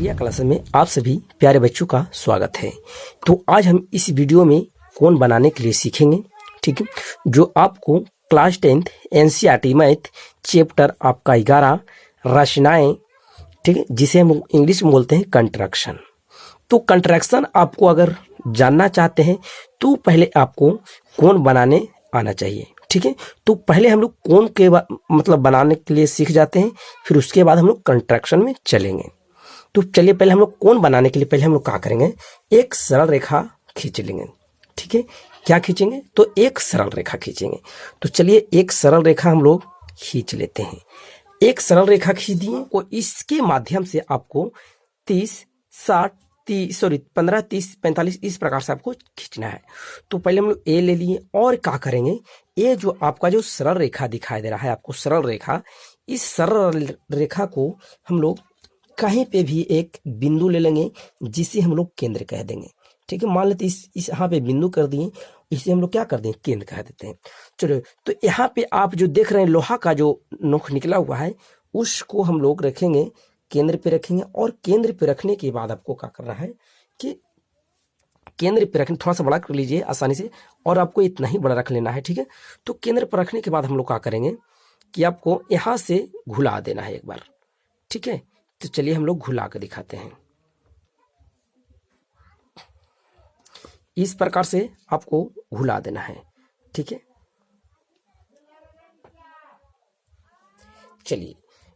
प्रिया class में आप सभी प्यारे बच्चों का स्वागत है। तो आज हम इस वीडियो में कोण बनाने के लिए सीखेंगे, ठीक है, जो आपको class 10th NCERT math chapter आपका 11 रचनाएं, ठीक है, जिसे हम इंग्लिश में बोलते हैं कंट्रैक्शन। तो कंट्रैक्शन आपको अगर जानना चाहते हैं तो पहले आपको कोण बनाने आना चाहिए, ठीक है। तो पहले हम लोग कोण के मतलब बनाने के लिए सीख जाते हैं, फिर उसके बाद हम लोग कंट्रैक्शन में चलेंगे। तो चलिए पहले हम लोग कोण बनाने के लिए पहले हम लोग क्या करेंगे, एक सरल रेखा खींच लेंगे, ठीक है। क्या खींचेंगे, तो एक सरल रेखा खींचेंगे। तो चलिए एक सरल रेखा हम लोग खींच लेते हैं। एक सरल रेखा खींच दिए और इसके माध्यम से आपको 30, 60, 15, 30, 45 इस प्रकार से आपको खींचना है। तो पहले हम लोग ए ले लिए और क्या करेंगे, ये जो आपका जो सरल रेखा दिखाई दे रहा है आपको सरल रेखा, इस सरल रेखा को हम लोग कहीं पे भी एक बिंदु ले लेंगे जिसे हम लोग केंद्र कह देंगे, ठीक है। मान लेते इस यहाँ पे बिंदु कर दिए, इसे हम लोग क्या कर देंगे, केंद्र कह देते हैं। चलो तो यहाँ पे आप जो देख रहे हैं लोहा का जो नोक निकला हुआ है उसको हम लोग रखेंगे, केंद्र पे रखेंगे। और केंद्र पे रखने के बाद आपको क्या करना है कि केंद्र पे रखने, थोड़ा सा बड़ा कर लीजिए आसानी से, और आपको इतना ही बड़ा रख लेना है, ठीक है। तो केंद्र पर रखने के बाद हम लोग क्या करेंगे कि आपको यहाँ से घुला देना है एक बार, ठीक है। तो चलिए हम लोग घुला कर दिखाते हैं। इस प्रकार से आपको घुला देना है, ठीक है। चलिए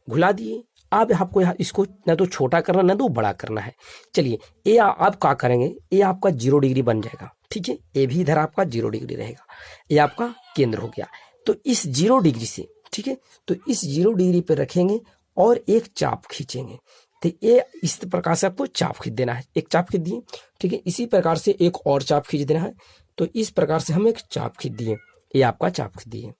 घुला दिए। अब आपको यहाँ इसको ना तो छोटा करना ना तो बड़ा करना है। चलिए ये आप क्या करेंगे, ये आपका 0 डिग्री बन जाएगा, ठीक है। ये भी इधर आपका 0 डिग्री रहेगा, ये आपका केंद्र हो गया। तो इस 0 डिग्री से, ठीक है, तो इस 0 डिग्री पे रखेंगे और एक चाप खींचेंगे। तो ये इस प्रकार से आपको चाप खींच देना है, एक चाप खींच दिए, ठीक है। इसी प्रकार से एक और चाप खींच देना है। तो इस प्रकार से हम एक चाप खींच दिए, ये आपका चाप खींच दिए,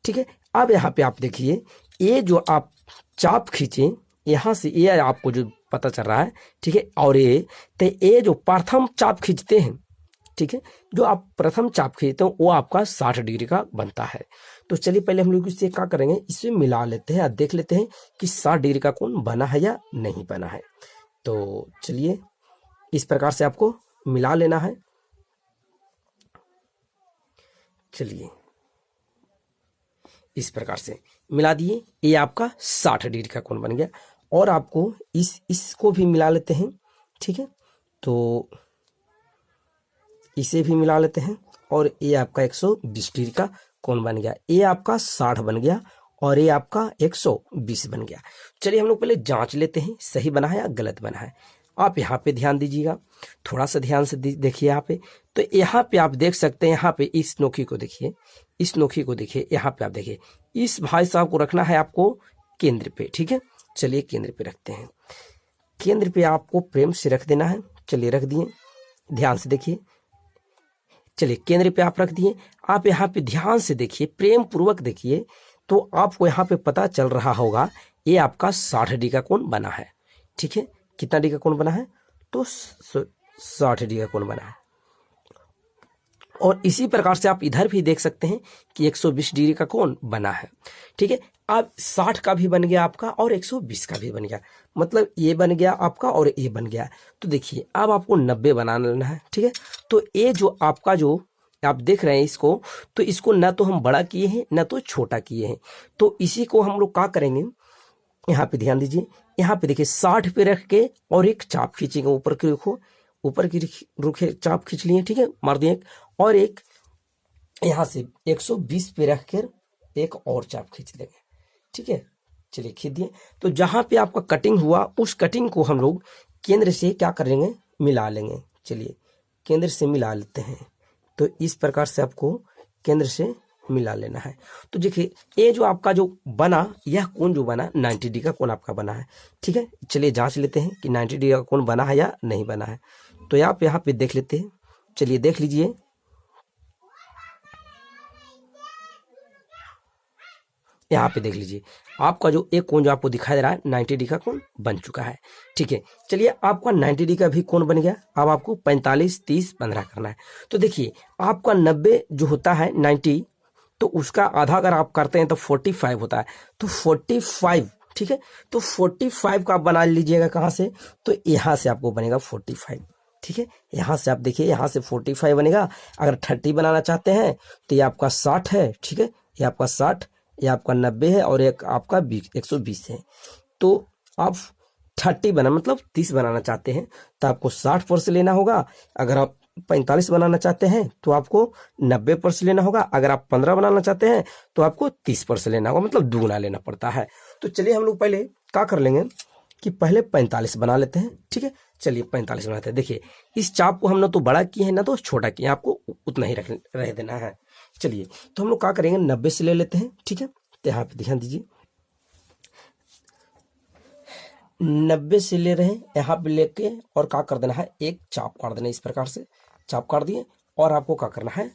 ठीक है। अब यहाँ पे आप देखिए, ये जो आप चाप खींचे यहाँ से, ये आपको जो पता चल रहा है, ठीक है। और ये जो प्रथम चाप खींचते हैं, ठीक है, जो आप प्रथम चाप खींचते हो वो आपका 60 डिग्री का बनता है। तो चलिए पहले हम लोग इससे क्या करेंगे, इसे मिला लेते हैं और देख लेते हैं कि 60 डिग्री का कोण बना है या नहीं बना है। तो चलिए इस प्रकार से आपको मिला लेना है। चलिए इस प्रकार से मिला दिए, ये आपका 60 डिग्री का कोण बन गया। और आपको इसको भी मिला लेते हैं, ठीक है। तो इसे भी मिला लेते हैं और ये आपका 120 डिग्री का कोण बन गया। ये आपका 60 बन गया और ये आपका 120 बन गया। चलिए हम लोग पहले जांच लेते हैं सही बना है या गलत बना है। आप यहाँ पे ध्यान दीजिएगा, थोड़ा सा ध्यान से देखिए यहाँ पे। तो यहाँ पे आप देख सकते हैं, यहाँ पे इस नोकी को देखिए, इस नोकी को देखिए, यहाँ पे आप देखिए, इस भाई साहब को रखना है आपको केंद्र पे, ठीक है। चलिए केंद्र पे रखते हैं, केंद्र पे आपको प्रेम से रख देना है। चलिए रख दिए, ध्यान से देखिए। चलिए केंद्र पे आप रख दिए। आप यहाँ पे ध्यान से देखिए, प्रेम पूर्वक देखिए, तो आपको यहाँ पे पता चल रहा होगा ये आपका 60 डिग्री का कोण बना है, ठीक है। कितना डिग्री का कोण बना है, तो 60 डिग्री का कोण बना है। और इसी प्रकार से आप इधर भी देख सकते हैं कि 120 डिग्री का कोण बना है, ठीक है। अब 60 का भी बन गया आपका और 120 का भी बन गया, मतलब ये बन गया आपका और ये बन गया। तो देखिए अब आपको 90 बना लेना है, ठीक है। तो ये जो आपका जो आप देख रहे हैं इसको, तो इसको ना तो हम बड़ा किए हैं ना तो छोटा किए हैं। तो इसी को हम लोग क्या करेंगे, यहाँ पे ध्यान दीजिए, यहाँ पे देखिए 60 पे रख के और एक चाप खींचेंगे, ऊपर की रुखो, ऊपर की रुखे चाप खींच लिए, ठीक है, मार दिए। और एक यहाँ से 120 पे रख कर एक और चाप खींच लेंगे, ठीक है। चलिए खींच दिए। तो जहां पे आपका कटिंग हुआ उस कटिंग को हम लोग केंद्र से क्या करेंगे, मिला लेंगे। चलिए केंद्र से मिला लेते हैं। तो इस प्रकार से आपको केंद्र से मिला लेना है। तो देखिए ये जो आपका जो बना, यह कोण जो बना 90 डिग्री का कोण आपका बना है, ठीक है। चलिए जांच लेते हैं कि 90 डिग्री का कोण बना है या नहीं बना है। तो आप यहाँ पे देख लेते हैं। चलिए देख लीजिए, यहाँ पे देख लीजिए, आपका जो एक कोण जो आपको दिखाई दे रहा है 90 डिग्री का कोण बन चुका है, ठीक है। चलिए आपका 90 डिग्री का भी कोण बन गया। अब आपको 45, 30, 15 करना है। तो देखिए आपका 90 जो होता है 90, तो उसका आधा अगर आप करते हैं तो 45 होता है। तो 45 ठीक है। तो 45 का आप बना लीजिएगा कहाँ से, तो यहाँ से आपको बनेगा 45, ठीक है। यहाँ से आप देखिए, यहाँ से 45 बनेगा। अगर 30 बनाना चाहते हैं तो ये आपका 60 है, ठीक है, ये आपका 60, ये आपका 90 है और एक आपका 120 है। तो आप 30 बना मतलब 30 बनाना चाहते हैं तो आपको 60% लेना होगा। अगर आप 45 बनाना चाहते हैं तो आपको 90% लेना होगा। अगर आप 15 बनाना चाहते हैं तो आपको 30% लेना होगा, मतलब दुगना लेना पड़ता है। तो चलिए हम लोग पहले क्या कर लेंगे कि पहले 45 बना लेते हैं, ठीक है। चलिए 45 बनाते हैं। देखिए इस चाप को हमने तो बड़ा किए हैं ना तो छोटा किए, आपको उतना ही रह देना है। चलिए तो हम लोग क्या करेंगे, 90 से ले लेते हैं, ठीक है। तो यहाँ पे ध्यान दीजिए, 90 से ले रहे हैं, यहाँ पे लेके और क्या कर देना है, एक चाप काट देना, इस प्रकार से चाप काट दिए। और आपको क्या करना है,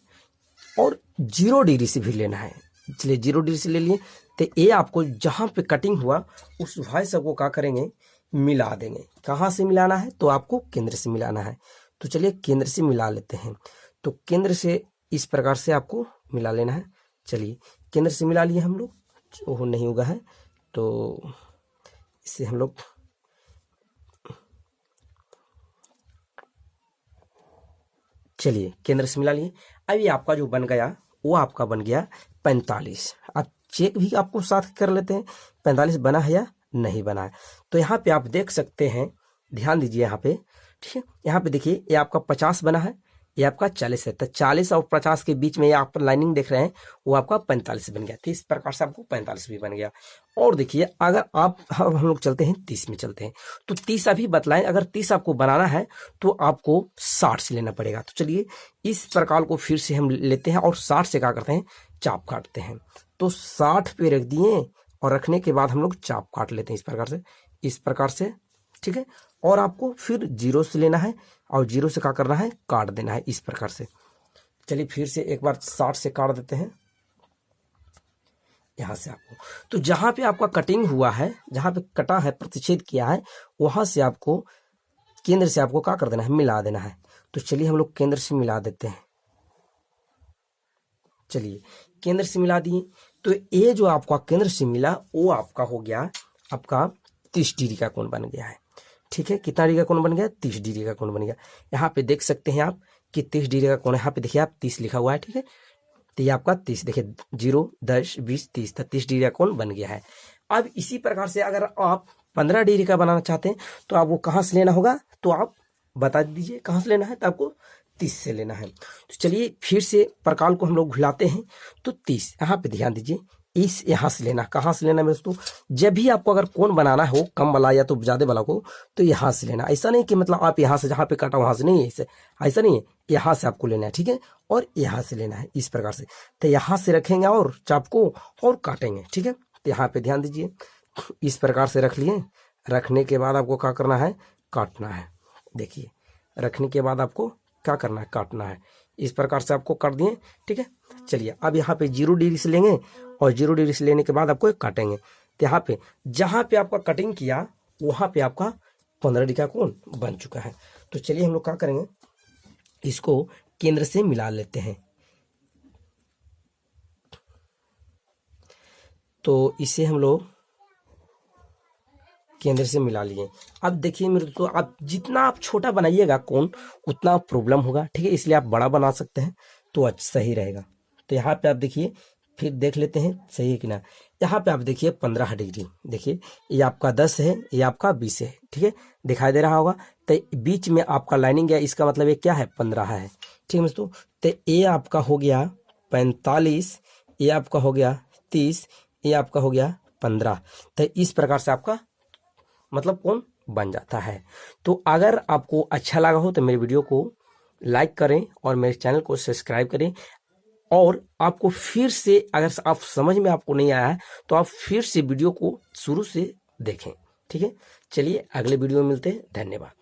और 0 डिग्री से भी लेना है। चलिए 0 डिग्री से ले लिए। तो ये आपको जहाँ पे कटिंग हुआ उस भाई सबको क्या करेंगे, मिला देंगे। कहाँ से मिलाना है, तो आपको केंद्र से मिलाना है। तो चलिए केंद्र से मिला लेते हैं। तो केंद्र से इस प्रकार से आपको मिला लेना है। चलिए केंद्र से मिला लिए हम लोग, वो नहीं होगा है तो इससे हम लोग चलिए केंद्र से मिला लिए। अब ये आपका जो बन गया वो आपका बन गया 45। आप चेक भी आपको साथ कर लेते हैं 45 बना है या नहीं बना है। तो यहाँ पे आप देख सकते हैं, ध्यान दीजिए यहाँ पे, ठीक है। यहाँ पे देखिए ये आपका 50 बना है, ये आपका 40 है। तो 40 और 50 के बीच में ये आप लाइनिंग देख रहे हैं वो आपका 45 बन गया। तो इस प्रकार से आपको 45 भी बन गया। और देखिए अगर आप हम लोग चलते हैं 30 में चलते हैं, तो 30 अभी बतलाएं। अगर 30 आपको बनाना है तो आपको 60 से लेना पड़ेगा। तो चलिए इस प्रकार को फिर से हम लेते हैं और 60 से क्या करते हैं, चाप काटते हैं। तो 60 पे रख दिए और रखने के बाद हम लोग चाप काट लेते हैं इस प्रकार से, ठीक है। और आपको फिर 0 से लेना है और 0 से क्या करना है, काट देना है इस प्रकार से। चलिए फिर से एक बार 60 से काट देते हैं यहां से आपको। तो जहां पे आपका कटिंग हुआ है, जहां पे कटा है, प्रतिच्छेद किया है, वहां से आपको केंद्र से आपको क्या कर देना है, मिला देना है। तो चलिए हम लोग केंद्र से मिला देते हैं। चलिए केंद्र से मिला दिए। तो ये जो आपका केंद्र से मिला वो आपका हो गया, आपका 30 डिग्री का कोण बन गया है, ठीक है। कितना डिग्री का कोण बन गया, 30 डिग्री का कोण बन गया। यहाँ पे देख सकते हैं आप कि 30 डिग्री का कोण, यहाँ पे देखिए आप 30 लिखा हुआ है, ठीक है। तो ये आपका 30, देखिए 0, 10, 20, 30, 30 डिग्री का कोण बन गया है। अब इसी प्रकार से अगर आप 15 डिग्री का बनाना चाहते हैं तो आप वो कहाँ से लेना होगा, तो आप बता दीजिए कहाँ से लेना है। तो आपको 30 से लेना है। तो चलिए फिर से प्रकार को हम लोग घुलाते हैं। तो 30 यहाँ पे ध्यान दीजिए, इस यहाँ से लेना, कहाँ से लेना मेरे दोस्तों, जब भी आपको अगर कोण बनाना हो कम वाला या तो ज्यादा वाला को, तो यहाँ से लेना। ऐसा नहीं कि मतलब आप यहाँ से जहाँ पे काटा वहां से नहीं है, ऐसा नहीं है, यहाँ से आपको लेना है, ठीक है। और यहाँ से लेना है इस प्रकार से। तो यहाँ से रखेंगे और चाप को और काटेंगे, ठीक है। तो यहाँ पे ध्यान दीजिए, इस प्रकार से रख लिए। रखने के बाद आपको क्या करना है, काटना है। देखिए रखने के बाद आपको क्या करना है, काटना है। इस प्रकार से आपको काट दिए, ठीक है। चलिए अब यहाँ पे 0 डिग्री से लेंगे और 0 डिग्री से लेने के बाद आपको काटेंगे। तो यहाँ पे जहां पे आपका कटिंग किया वहां पे आपका 15 डिग्री का कोण बन चुका है। तो चलिए हम लोग क्या करेंगे, इसको केंद्र से मिला लेते हैं। तो इसे हम लोग केंद्र से मिला लिए। अब देखिए मेरे दोस्तों, आप जितना आप छोटा बनाइएगा कोण उतना प्रॉब्लम होगा, ठीक है। इसलिए आप बड़ा बना सकते हैं तो सही रहेगा। तो यहाँ पे आप देखिए, फिर देख लेते हैं सही है कि ना। यहाँ पे आप देखिए 15 डिग्री, देखिए ये आपका 10 है, ये आपका 20 है, ठीक है, दिखाई दे रहा होगा। तो बीच में आपका लाइनिंग है, इसका मतलब ये क्या है, 15 है, ठीक है दोस्तों। तो ये आपका हो गया 45, ये आपका हो गया 30, ये आपका हो गया 15। तो इस प्रकार से आपका मतलब कोण बन जाता है। तो अगर आपको अच्छा लगा हो तो मेरे वीडियो को लाइक करें और मेरे चैनल को सब्सक्राइब करें। और आपको फिर से अगर आप समझ में आपको नहीं आया है तो आप फिर से वीडियो को शुरू से देखें, ठीक है। चलिए अगले वीडियो में मिलते हैं, धन्यवाद।